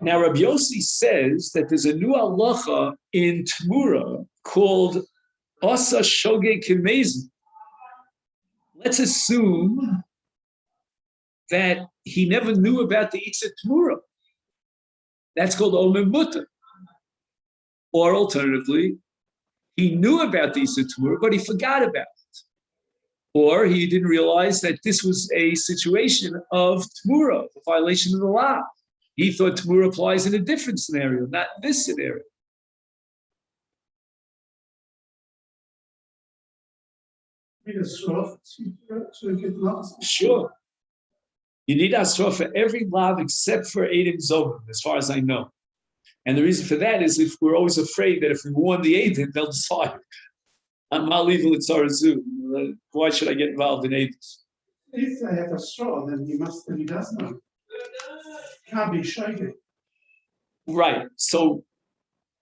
Now, Rabbi Yossi says that there's a new halacha in Tmura called Asa Shoge Kimezi. Let's assume that he never knew about the Isa Tmura. That's called Omer Mutter. Or alternatively, he knew about the Isa Tmura, but he forgot about it. Or he didn't realize that this was a situation of Tmura, the violation of the law. He thought Tmura applies in a different scenario, not this scenario. Sure. You need Asra for every lav except for Eidim Zovim, as far as I know. And the reason for that is if we're always afraid that if we warn the Eidim, they'll decide, I'm not leaving with Tzarazu. Why should I get involved in Eidim? If I have a straw, then he does know. Can't be shaken. Right. So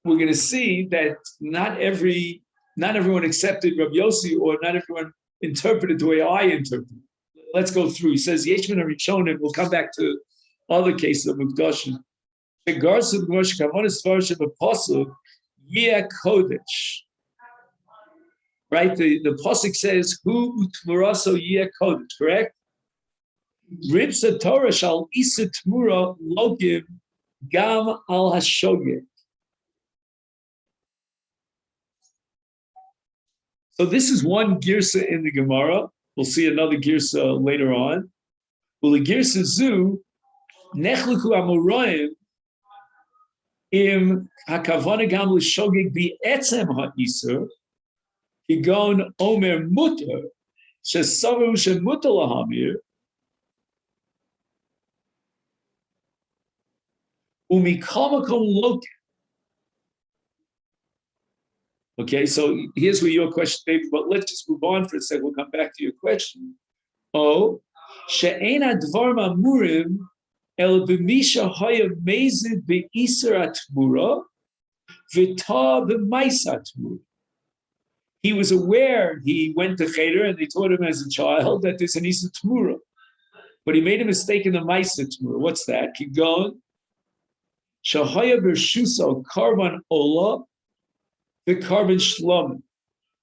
we're going to see that not everyone accepted Rabbi Yossi, or not everyone interpreted the way I interpret. Let's go through. He says, Yeshmin Arishonim, we'll come back to other cases of Mukdashim. The Garsu Gmosh Kavonis Varshim Apostle, Yeh Kodesh. Right? The Pasuk says, Hu Utmuraso Yeh Kodesh, correct? Ribsa Torah shall isa Tmura Lokim Gam al Hashogeg. So this is one girsa in the Gemara. We'll see another girsa later on. Well, the girsa zu nechluku amoraim im hakavana gam l'shogeg bi'etzem ha'isur kigon omer muter shesavu shemuter lahamir umikamakom loke. Okay, so here's where your question, David, but let's just move on for a second. We'll come back to your question. Oh, she'ena dvar mamurim el b'misha haya mezid be'isar atmura v'ta b'maisa atmura. He was aware, he went to Cheder and they taught him as a child that there's an Isa Tmura. But he made a mistake in the Maisa Tmura. What's that? Keep going. Shahaya b'shusa karban ola the carbon shlom.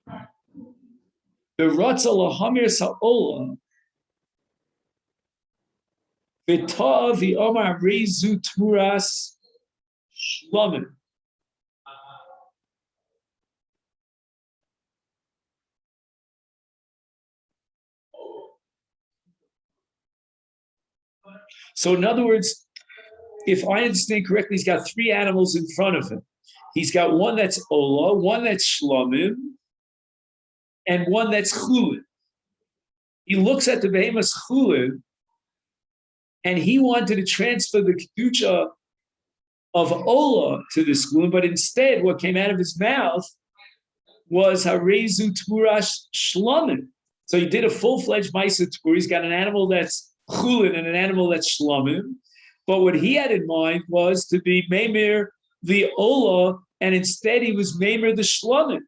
The ratza lahamir sa'ola. V'ta v'omar rezu tmuras shlomim. So in other words, if I understand correctly, he's got three animals in front of him. He's got one that's Ola, one that's Shlomim, and one that's Chulin. He looks at the behemoth Chulin, and he wanted to transfer the Kedusha of Ola to this Chulin, but instead what came out of his mouth was Harezu Tmurash Shlomim. So he did a full-fledged Maisa Tmur. He's got an animal that's Chulin and an animal that's Shlomim. But what he had in mind was to be Meimir the Ola, and instead he was Meimer the Shlomim.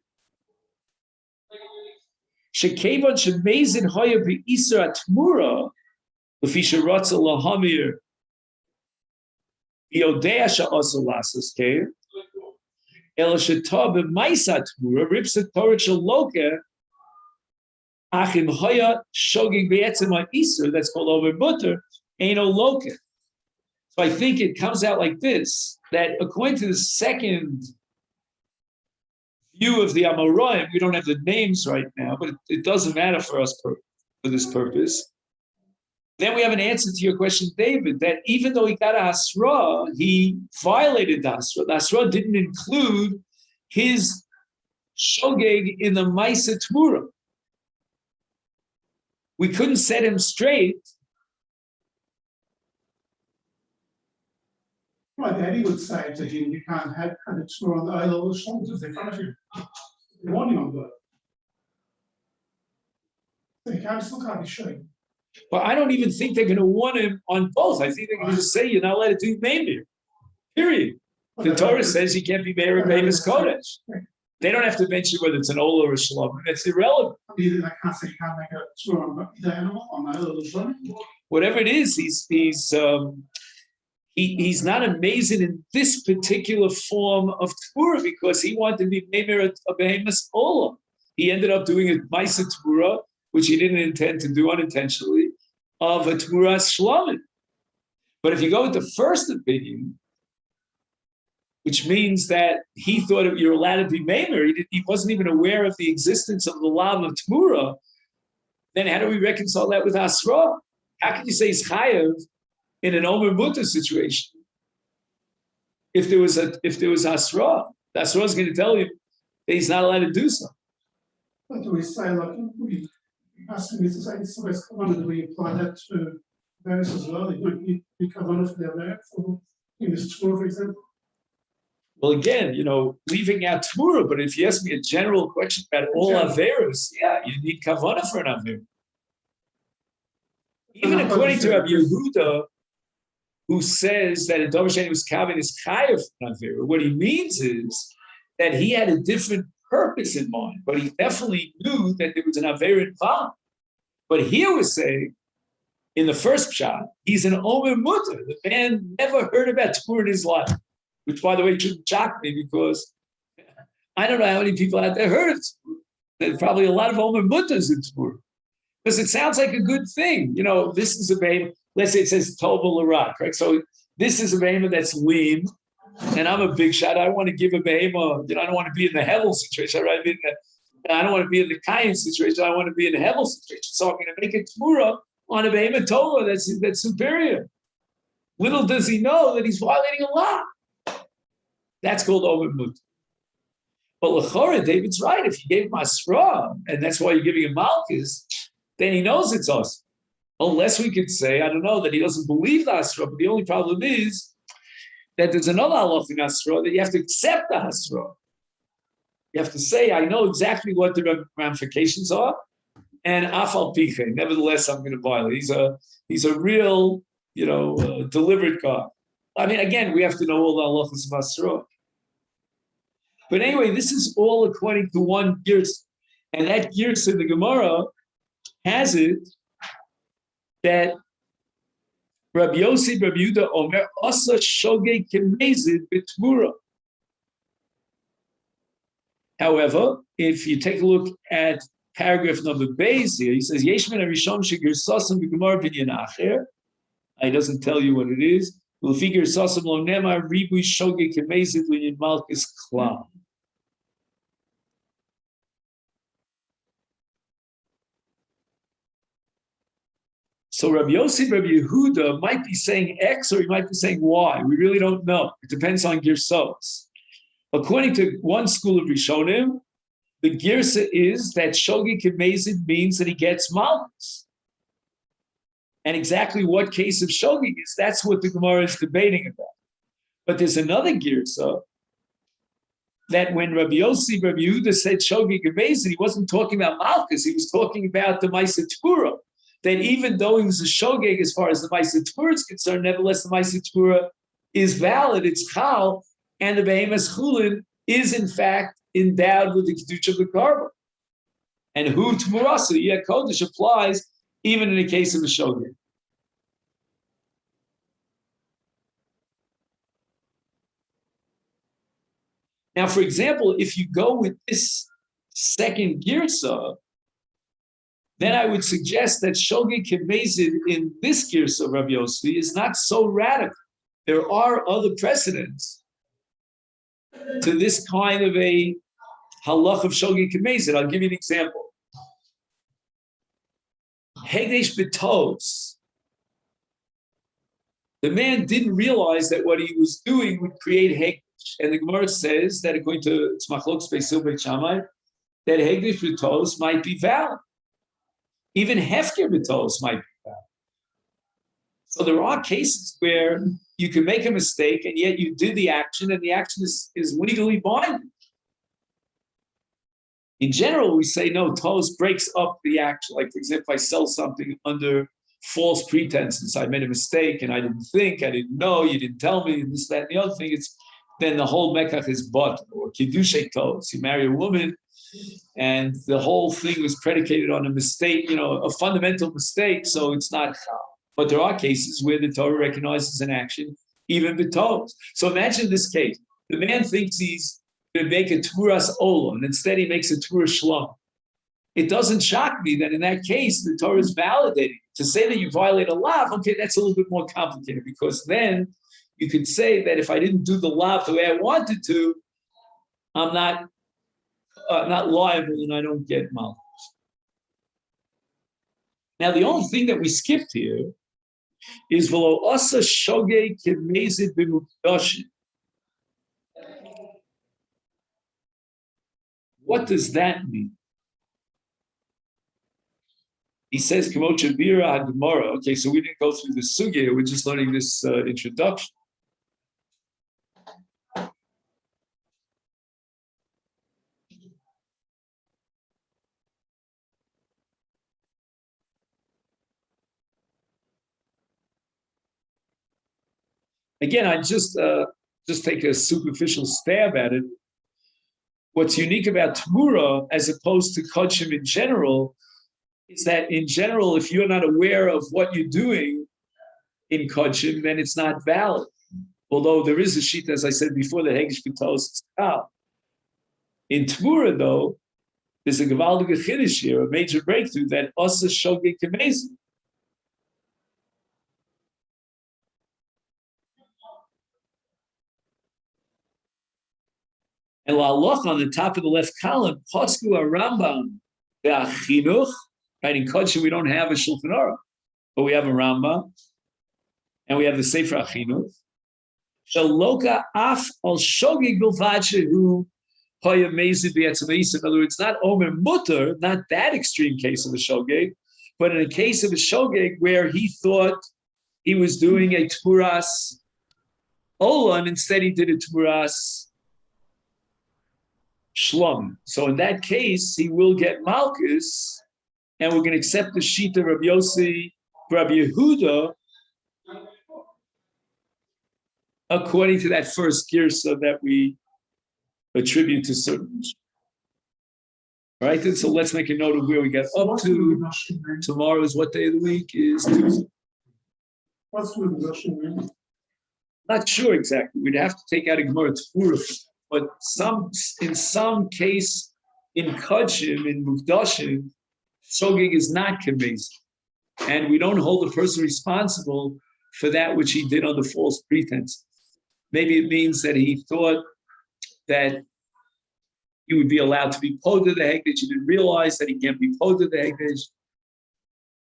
Shekevon shemezin haya be'isra atmura l'fi sheratza lahamir yodea she'asa lasas keir el sheta b'maisa atmura ripsa torah shaloka achim haya shogig be'etzem ha'isra, that's called over butter, ain't no loka. So I think it comes out like this, that according to the second view of the Amoraim, we don't have the names right now, but it doesn't matter for us for this purpose. Then we have an answer to your question, David, that even though he got a Hasra, he violated the Hasra. The Hasra didn't include his Shogeg in the Maisa Tmura. We couldn't set him straight. My daddy would say to him, you can't have a tour on the island of shoulders in front of you. They want you on that. So you still can't be showing. But I don't even think they're going to warn him on both. I think they're going to just say, you're not allowed to do Meimir. Period. The Torah says you can't be Meir and Meim's Kodesh. They don't have to mention whether it's an Ola or a Shalom. It's irrelevant. I can't say you can't make a tour on the animal on the island of Shalom. Whatever it is, he's not amazing in this particular form of Tmura because he wanted to be Meimer a Behemoth Olam. He ended up doing a Maisa Tmura, which he didn't intend to do unintentionally, of a Tmura Shlomim. But if you go with the first opinion, which means that he thought you're allowed to be Meimer, he wasn't even aware of the existence of the law of Tmura, then how do we reconcile that with Asra? How can you say he's Chayav in an Omer Mutter situation? If there was Asra, the Asra is going to tell you that he's not allowed to do so. But do we say, like, we asking me to say, so it's common, do we apply that to various as well? It might be common for their lab, for in this tour, for example. Well, again, leaving out Tmura, but if you ask me a general question about all Averos, yeah, you need Kavanah for an Aver. Even according to Rabbi Yehuda, who says that a Dover Sheni was Kavin is Chayav for an Aver, what he means is that he had a different purpose in mind, but he definitely knew that there was an Aver involved. But here we're saying, in the first shot, he's an Omer Mutter. The man never heard about Tmura in his life. Which, by the way, shouldn't shock me because I don't know how many people out there heard of Tzmur. There's probably a lot of Omer Mutters in Tzmur. Because it sounds like a good thing. This is a behemoth. Let's say it says Tova L'Ra, right? So this is a behemoth that's lean, and I'm a big shot. I want to give a behemoth, I don't want to be in the Hevel situation. I don't want to be in the Kayin situation. I want to be in the Hevel situation. So I'm going to make a Tzmura on a behemoth Tova that's superior. Little does he know that he's violating a law. That's called Omer Mutter. But L'chora, David's right. If you gave him Asra, and that's why you're giving him Malchus, then he knows it's us. Unless we could say, I don't know, that he doesn't believe the Asra, but the only problem is that there's another halach in Asra that you have to accept the Asra. You have to say, I know exactly what the ramifications are, and Afal Piche, nevertheless, I'm going to violate. He's a real, deliberate guy. I mean, again, we have to know all the halachas of Asra. But anyway, this is all according to one Girs. And that Girs in the Gemara has it that Rabbi Yossi, Rabbi Yehuda, Omer, Asa Shogeg Kemezid B'Tmura. However, if you take a look at paragraph number Beis here, he says, Yeshman Arishon Shegirsasim B'Gemara Binyan Acher. He doesn't tell you what it is. We'll figure Sasim Lo Nemar Ribui Shogeg Kemezid Binyan Malchus Klal. So Rabbi Yossi, Rabbi Yehuda might be saying X or he might be saying Y. We really don't know. It depends on Girsos. According to one school of Rishonim, the Girsa is that Shogi Kemezid means that he gets Malchus. And exactly what case of Shogi is, that's what the Gemara is debating about. But there's another Girsa that when Rabbi Yossi, Rabbi Yehuda said Shogi Kemezid, he wasn't talking about Malchus, he was talking about the Maisa Tfura. That even though he was a shogeg as far as the Maisa Tfura is concerned, nevertheless the Maisa Tfura is valid, it's chal, and the Behemoth Chulin is in fact endowed with the Kedusha of the Karba. And Hu Tmurasa, yet Kodesh applies even in the case of a shogeg. Now, for example, if you go with this second girsa, then I would suggest that Shogeg Kemezid in this girsa of Rabbi Yossi is not so radical. There are other precedents to this kind of a halach of Shogeg Kemezid. I'll give you an example. Hegdesh B'tos. The man didn't realize that what he was doing would create Hegdesh. And the Gemara says that according to Tzmachlok Beisil Beit Shammai, that Hegdesh B'tos might be valid. Even Hefker B'tos might be valid. So there are cases where you can make a mistake and yet you did the action and the action is legally binding. In general, we say, no, Tos breaks up the action. Like, for example, if I sell something under false pretenses, I made a mistake and I didn't think, I didn't know, you didn't tell me, and this, that, and the other thing, then the whole Mekach is but, or Kiddushay Tos. You marry a woman, and the whole thing was predicated on a mistake, a fundamental mistake, so it's not chal. But there are cases where the Torah recognizes an action, even betos. So imagine this case. The man thinks he's going to make a Tmuras Olam, and instead he makes a Tmuras Shlom. It doesn't shock me that in that case, the Torah is validating. To say that you violate a lav, okay, that's a little bit more complicated, because then you could say that if I didn't do the lav the way I wanted to, I'm not liable and I don't get malchus. Now, the only thing that we skipped here is v'lo asa shogeg k'mezid b'mukdashim. What does that mean? He says, Kamocha Bira Gemara. Okay, so we didn't go through the sugya, we're just learning this introduction. Again, I just take a superficial stab at it. What's unique about Tmura, as opposed to Kodshim in general, is that in general, if you're not aware of what you're doing in Kodshim, then it's not valid. Although there is a sheet, as I said before, that Hegesh B'tos out. In Tmura, though, there's a Gavaldige Chiddush here, a major breakthrough, that Asa Shogeg K'mezid. And La'aloch on the top of the left column, Posku Rambam, the Achinuch, right? In Kodshim, we don't have a Shulchan Aruch, but we have a Rambam, and we have the Sefer Achinuch. Shaloka af al shogeg bilvad shehu hoya mezid b'etzem. In other words, not omer mutter, not that extreme case of a shogeg, but in a case of a shogeg where he thought he was doing a tmuras ola, and instead he did a tmuras shlom. So in that case, he will get malchus, and we're going to accept the sheet of Rabbi Yossi, Rabbi Yehuda, according to that first girsa that we attribute to certain. All right, then, so let's make a note of where we get up to. Tomorrow is what day of the week? Is Tuesday. What's the Russian? Not sure exactly. We'd have to take out a Gemara Tfura, but in some case, in Kodshim, in Mukdashim, Shogeg is not convinced. And we don't hold the person responsible for that which he did under false pretense. Maybe it means that he thought that he would be allowed to be poded the Hekdesh. He didn't realize that he can't be poded the Hekdesh,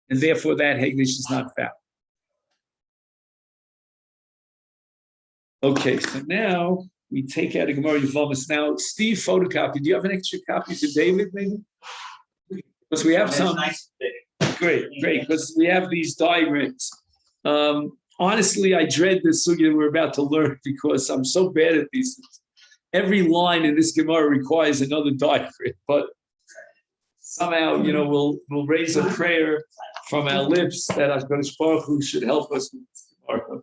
and therefore that Hekdesh is not valid. Okay, so now we take out a Gemara Yevamos. Now, Steve photocopied. Do you have an extra copy for David, maybe? Because we have some. Great, because we have these diagrams. Honestly, I dread this sugya we're about to learn because I'm so bad at these things. Every line in this Gemara requires another diagram, but somehow, we'll raise a prayer from our lips that HaKadosh Baruch Hu should help us with this Gemara.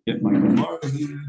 Get my Gemara here.